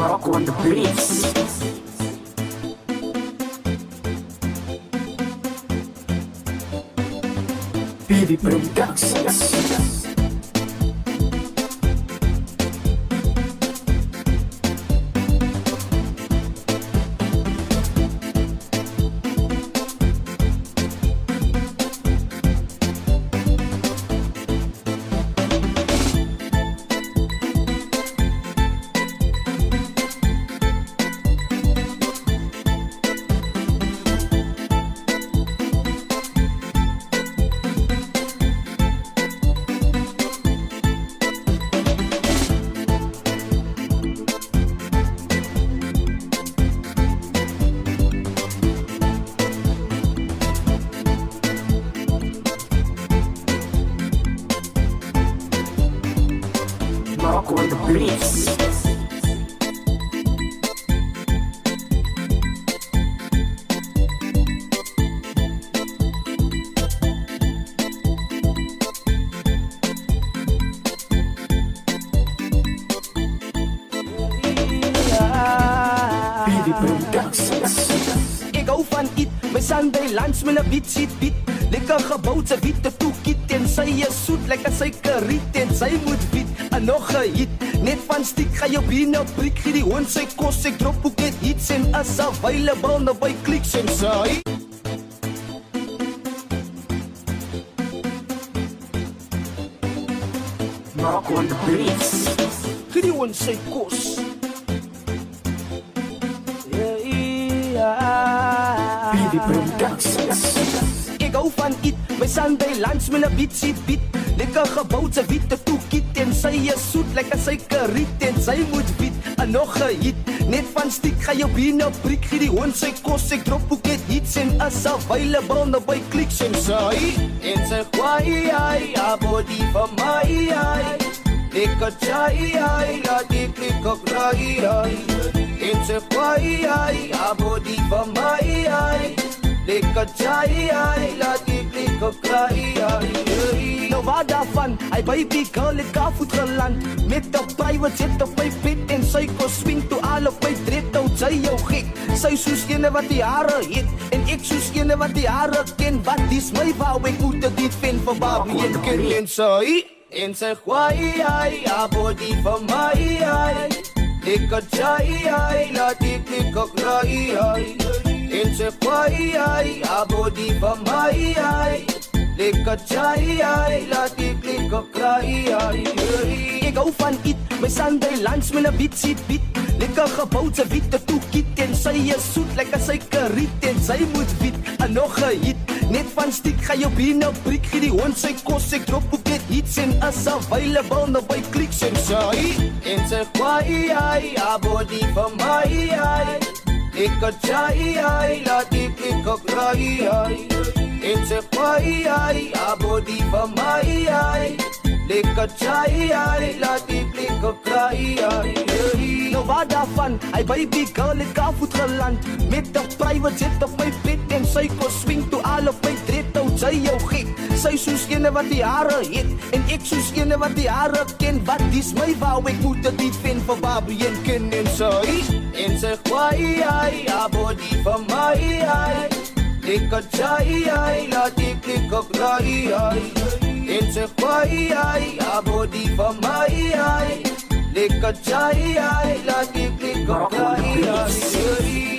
Morocco on the beats. BB Productions. Morocco on the beats. BB Productions. Ik hou van eet, my Sunday lunch met 'n bietjie piet. Lekker gebouw, sy witte toekiet en sy is soet, lekker suikeriet en sy moet biet. En nog 'n hit, net van stiek ga jou biene prik, gee die hond sy kos, ek drop ook net hits en is available nou by Clicks en sy. Morocco on the beats. Gee die hond sy kos. BB Productions. Ik hou van eet, my Sunday lunch met 'n bietjie piet. Lekker gebouw, sy witte toekiet en sy is soet, lekker suikeriet en sy moet biet. En nog 'n hit, net van stiek ga jou biene prik, gee die hond sy kos, ek drop ook net hits en is available nou by Clicks en sy. En sy kwaai, haar body van my, lekker chai, laat die klik ook raai. En sy kwaai, haar body van my, lekker chai, laat die klik ook raai. Nou wat daarvan, hy baby girl het kaarvoet geland, met 'n private jet op my bed en sy kos swing toe al op my dread, nou sy jou gek. Sy soos ene wat die hare het, en ek soos ene wat die hare ken, wat is my wou, ek moet dit fan van Barbie en Ken en sy. En sy kwaai, haar body van my, lekker chai, laat die klik ook raai. En sy kwaai, haar body van my, lekker chai, laat die klik ook raai. Ik hou van eet, my Sunday lunch met 'n bietjie piet. Lekker gebouw, sy witte toekiet en sy is soet, lekker suikeriet en sy moet biet. En nog 'n hit, net van stiek ga jou biene prik, gee die hond sy kos, ek drop ook net hits en is available nou by Clicks en sy. En sy kwaai, haar body van my, lekker chai, laat die klik ook raai. En sy kwaai, haar body van my, lekker chai, laat die klik ook raai. Nou wat daarvan, hy baby girl het kaarvoet geland, met 'n private jet op my bed en sy kos swing toe al op my dread, nou sy jou gek. Sy soos ene wat die hare het, en ek soos ene wat die hare ken, wat is my wou, ek moet dit fan van Barbie en Ken en sy. En sy kwaai, haar body van my, lekker chai, laat die klik ook raai. En sy kwaai, haar body van my, lekker chai, laat die klik ook raai.